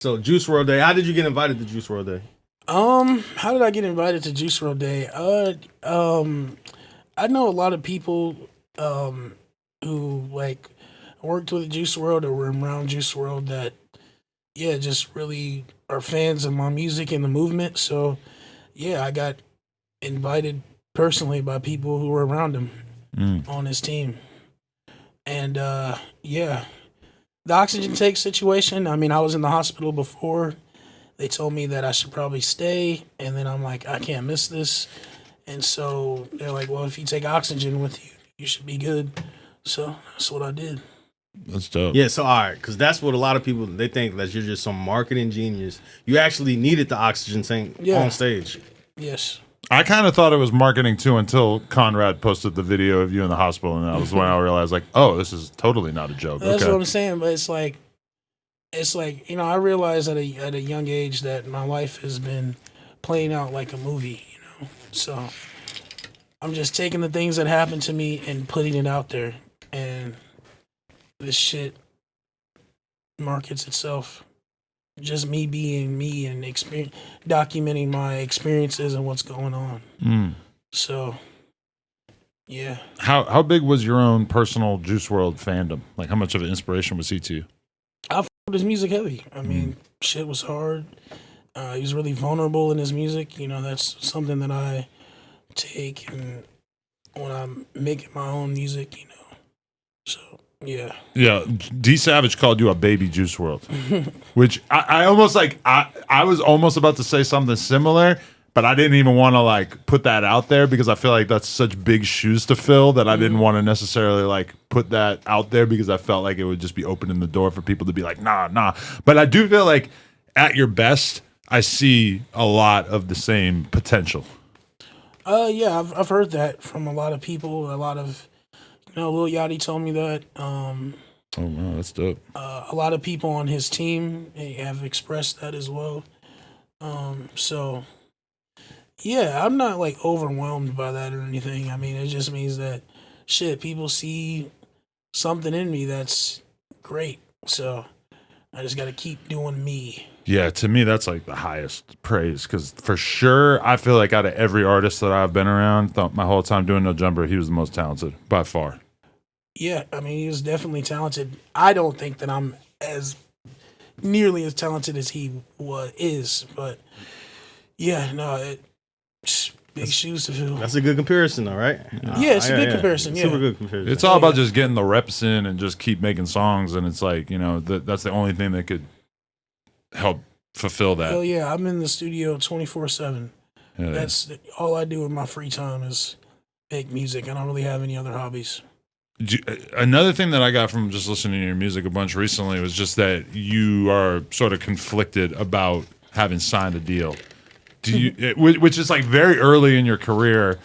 So Juice World Day. How did you get invited to Juice World Day? How did I get invited to Juice World Day? I know a lot of people who like worked with Juice World or were around Juice World that just really are fans of my music and the movement. So yeah, I got invited personally by people who were around him on his team. And the oxygen tank situation, I mean, I was in the hospital before. They told me that I should probably stay, and then I'm like, I can't miss this. And so they're like, well, if you take oxygen with you, you should be good. So that's what I did. That's dope. Yeah, so all right, because that's what a lot of people, they think that you're just some marketing genius. You actually needed the oxygen tank on stage. Yes. I kind of thought it was marketing too until Conrad posted the video of you in the hospital, and that was when I realized, like, oh, this is totally not a joke. That's what I'm saying, but it's like, I realized at a young age that my life has been playing out like a movie, So I'm just taking the things that happened to me and putting it out there, and this shit markets itself. Just me being me and documenting my experiences and what's going on. So, yeah. How big was your own personal Juice WRLD fandom? Like, how much of an inspiration was he to you? I f***ed his music heavy. I mean, shit was hard. He was really vulnerable in his music. That's something that I take and when I'm making my own music, So, yeah. Yeah, D Savage called you a baby Juice WRLD, which I almost like. I was almost about to say something similar, but I didn't even want to like put that out there because I feel like that's such big shoes to fill that I didn't want to necessarily like put that out there because I felt like it would just be opening the door for people to be like, nah. But I do feel like at your best, I see a lot of the same potential. Yeah, I've heard that from a lot of people. A lot of Lil Yachty told me that. Oh wow, that's dope. A lot of people on his team have expressed that as well. So yeah, I'm not like overwhelmed by that or anything. I mean, it just means that people see something in me that's great. So I just got to keep doing me. Yeah, to me, that's like the highest praise because for sure, I feel like out of every artist that I've been around, my whole time doing No Jumper, he was the most talented by far. Yeah, I mean, he was definitely talented. I don't think that I'm as nearly as talented as he is, but yeah, no, big shoes to fill. That's a good comparison, though, right? Yeah, it's a good comparison. Yeah, super good comparison. It's all about just getting the reps in and just keep making songs, and it's like that's the only thing that could help fulfill that. Hell yeah, I'm in the studio 24/7. That's all I do in my free time is make music. I don't really have any other hobbies. Another thing that I got from just listening to your music a bunch recently was just that you are sort of conflicted about having signed a deal. Do you, which is like very early in your career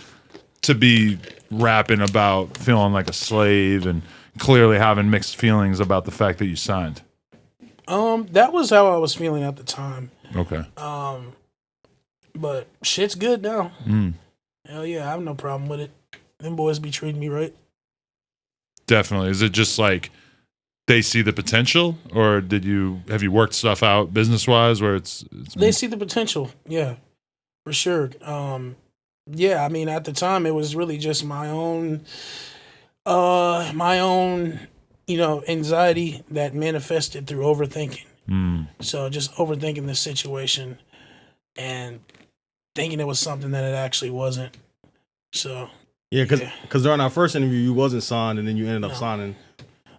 to be rapping about feeling like a slave and clearly having mixed feelings about the fact that you signed. That was how I was feeling at the time. Okay. But shit's good now. Hell yeah, I have no problem with it. Them boys be treating me right. Definitely. Is it just like they see the potential, or have you worked stuff out business wise where it's they see the potential? Yeah, for sure. Yeah, I mean at the time it was really just my own anxiety that manifested through overthinking. So just overthinking the situation and thinking it was something that it actually wasn't. So yeah, because during our first interview you wasn't signed, and then you ended up signing.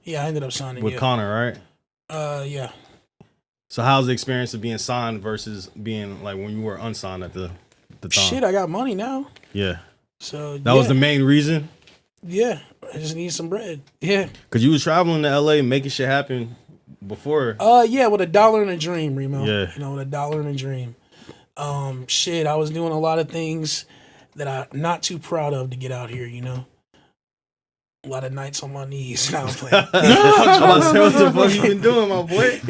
Yeah, I ended up signing with Connor, right? Yeah. So how's the experience of being signed versus being like when you were unsigned at the time? Shit, I got money now. Yeah. So that was the main reason. Yeah, I just need some bread. Yeah. Cause you was traveling to LA making shit happen before. Yeah, with $1 and a dream, Remo. Yeah. With $1 and a dream. I was doing a lot of things that I'm not too proud of to get out here, A lot of nights on my knees. Now I'm playing. What the fuck you been doing, my boy?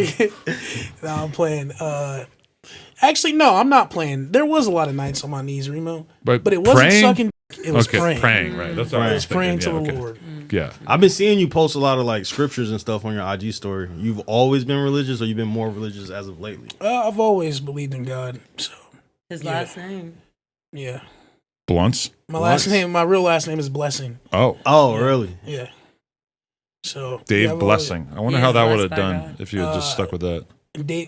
Now I'm playing. Actually, no, I'm not playing. There was a lot of nights on my knees, Remo. But it wasn't praying? sucking dick. It was Okay, praying. right? That's what Right. I It was was praying to thinking. the Yeah, okay. Lord. Yeah, I've been seeing you post a lot of like scriptures and stuff on your IG story. You've always been religious, or you've been more religious as of lately? I've always believed in God. So His Yeah. last name. yeah, Blunts. my real last name is Blessing. Oh, Oh, really? Yeah. So Dave yeah, I've Blessing. I wonder He how is that would blessed have by done God. if you had just stuck with that.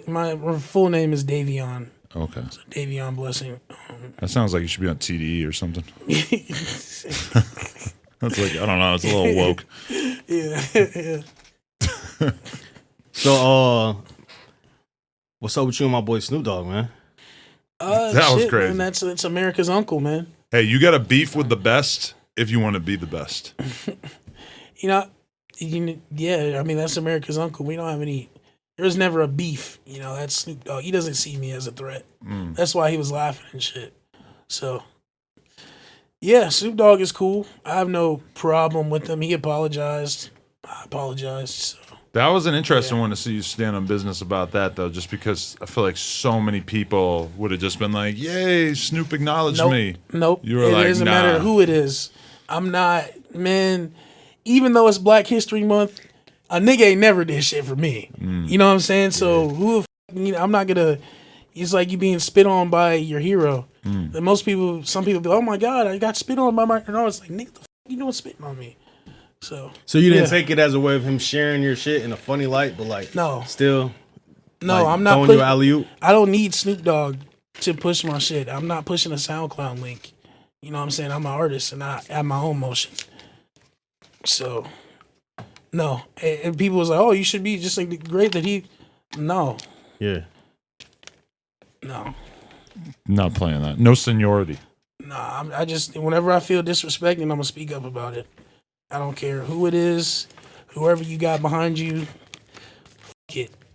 My full name is Davion. Okay, Davion Blessing. that sounds like you should be on TDE or something. That's like, I don't know. It's a little woke. yeah. So, what's up with you and my boy Snoop Dogg, man? That was crazy. Man, that's America's uncle, man. Hey, you got to beef with the best if you want to be the best. Yeah. I mean, that's America's uncle. We don't have any. There's never a beef. That's Snoop Dogg. He doesn't see me as a threat. That's why he was laughing and shit. So, yeah, Snoop Dogg is cool. I have no problem with him. He apologized. I apologized. So. That was an interesting one to see you stand on business about that, though, just because I feel like so many people would have just been like, yay, Snoop acknowledged me. Nope. You were it like, doesn't nah. matter who it is. I'm not, man, even though it's Black History Month, a nigga ain't never did shit for me. You know what I'm saying? So who the I'm not gonna. It's like you being spit on by your hero. And some people be, oh my God, I got spit on by my. No, it's like, nigga, the you doing spitting on me? So you didn't take it as a way of him sharing your shit in a funny light, but like, No. still, no, like, I'm not throwing you alley-oop. I don't need Snoop Dogg to push my shit. I'm not pushing a SoundCloud link. You know what I'm saying? I'm an artist and I have my own motion. So, no. And people was like, oh, you should be just like great that he. No. Yeah. No. Not playing that. No seniority. Nah, I just, whenever I feel disrespected, I'm going to speak up about it. I don't care who it is, whoever you got behind you, fuck it.